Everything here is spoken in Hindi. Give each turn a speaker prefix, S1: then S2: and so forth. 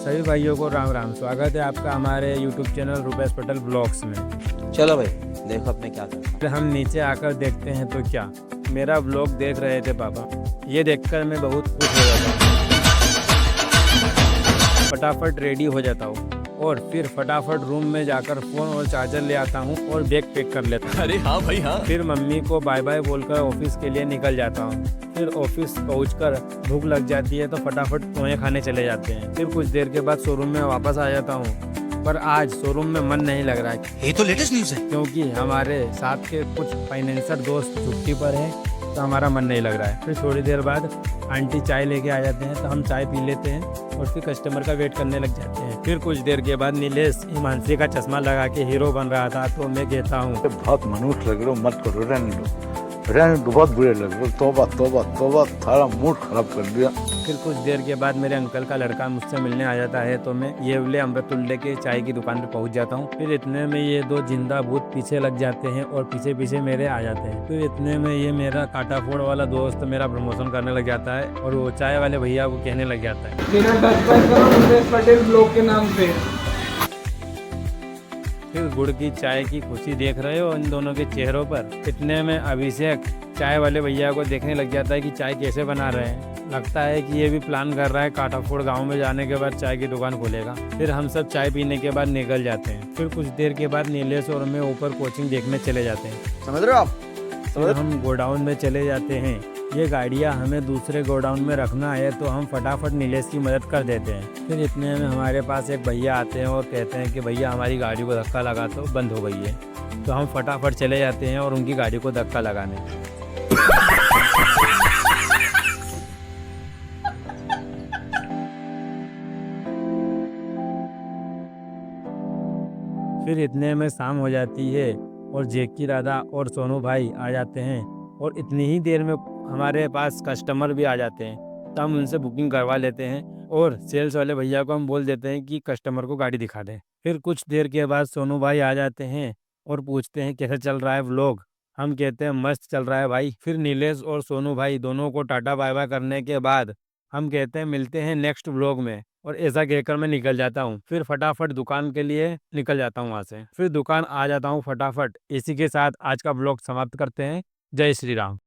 S1: सभी भाइयों को राम राम। स्वागत है आपका हमारे YouTube channel Rupesh Patel blogs में।
S2: चलो भाई, देखो अब मैं क्या करता हूँ।
S1: फिर हम नीचे आकर देखते हैं तो क्या मेरा ब्लॉग देख रहे थे पापा। ये देखकर मैं बहुत खुश हो जाता हूँ। फटाफट रेडी हो जाता हूँ और फिर फटाफट रूम में जाकर फ़ोन और चार्जर ले आता हूँ और बैग पैक कर लेता हूँ।
S3: अरे हाँ भाई हाँ।
S1: फिर मम्मी को बाय बाय बोलकर ऑफिस के लिए निकल जाता हूँ। फिर ऑफिस पहुंचकर भूख लग जाती है तो फटाफट पोहे खाने चले जाते हैं। फिर कुछ देर के बाद शोरूम में वापस आ जाता हूँ, पर आज शोरूम में मन नहीं लग रहा है
S3: ये तो लेटेस्ट न्यूज़ है।
S1: क्योंकि हमारे साथ के कुछ फाइनेंसर दोस्त छुट्टी पर हैं तो हमारा मन नहीं लग रहा है। फिर थोड़ी देर बाद आंटी चाय लेके आ जाते हैं तो हम चाय पी लेते हैं और फिर कस्टमर का वेट करने लग जाते हैं। फिर कुछ देर के बाद नीलेश हिमांशी का चश्मा लगा के हीरो बन रहा था तो मैं कहता हूँ
S4: बहुत मनुष्य लग रहे हो, मत करो, रहने दो, बहुत बुरे लग रहे हो। तौबा तौबा तौबा, सारा मूड खराब कर दिया।
S1: फिर कुछ देर के बाद मेरे अंकल का लड़का मुझसे मिलने आ जाता है तो मैं ये वाले अमृतुल्य के चाय की दुकान पे पहुंच जाता हूँ। फिर इतने में ये दो जिंदा भूत पीछे लग जाते हैं और पीछे पीछे मेरे आ जाते हैं। फिर इतने में ये मेरा काटा फोड़ वाला दोस्त मेरा प्रमोशन करने लग जाता है और वो चाय वाले भैया को कहने लग जाता है
S5: मेरा सब्सक्राइब करो रूपेश पटेल ब्लॉग के नाम से।
S1: फिर गुड़ की चाय की खुशी देख रहे हो इन दोनों के चेहरों पर। इतने में अभिषेक चाय वाले भैया को देखने लग जाता है कि चाय कैसे बना रहे हैं। लगता है कि ये भी प्लान कर रहा है काटाफोड़ गांव में जाने के बाद चाय की दुकान खोलेगा। फिर हम सब चाय पीने के बाद निकल जाते हैं। फिर कुछ देर के बाद नीलेश और मैं ऊपर कोचिंग देखने चले जाते हैं।
S2: समझ रहे हो आप?
S1: फिर हम गोडाउन में चले जाते हैं। ये गाड़ियाँ हमें दूसरे गोडाउन में रखना है तो हम फटाफट नीलेश की मदद कर देते हैं। फिर इतने में हमारे पास एक भैया आते हैं और कहते हैं कि भैया हमारी गाड़ी को धक्का लगा तो बंद हो गई है। तो हम फटाफट चले जाते हैं और उनकी गाड़ी को धक्का लगाने। फिर इतने में शाम हो जाती है और जेकी दादा और सोनू भाई आ जाते हैं और इतनी ही देर में हमारे पास कस्टमर भी आ जाते हैं तो हम उनसे बुकिंग करवा लेते हैं और सेल्स वाले भैया को हम बोल देते हैं कि कस्टमर को गाड़ी दिखा दें। फिर कुछ देर के बाद सोनू भाई आ जाते हैं और पूछते हैं कैसा चल रहा है व्लॉग। हम कहते हैं मस्त चल रहा है भाई। फिर नीलेश और सोनू भाई दोनों को टाटा बाय बाय करने के बाद हम कहते हैं मिलते हैं नेक्स्ट व्लॉग में, और ऐसा कहकर मैं निकल जाता हूँ। फिर फटाफट दुकान के लिए निकल जाता हूँ वहाँ से। फिर दुकान आ जाता हूँ फटाफट। इसी के साथ आज का व्लॉग समाप्त करते हैं। जय श्री राम।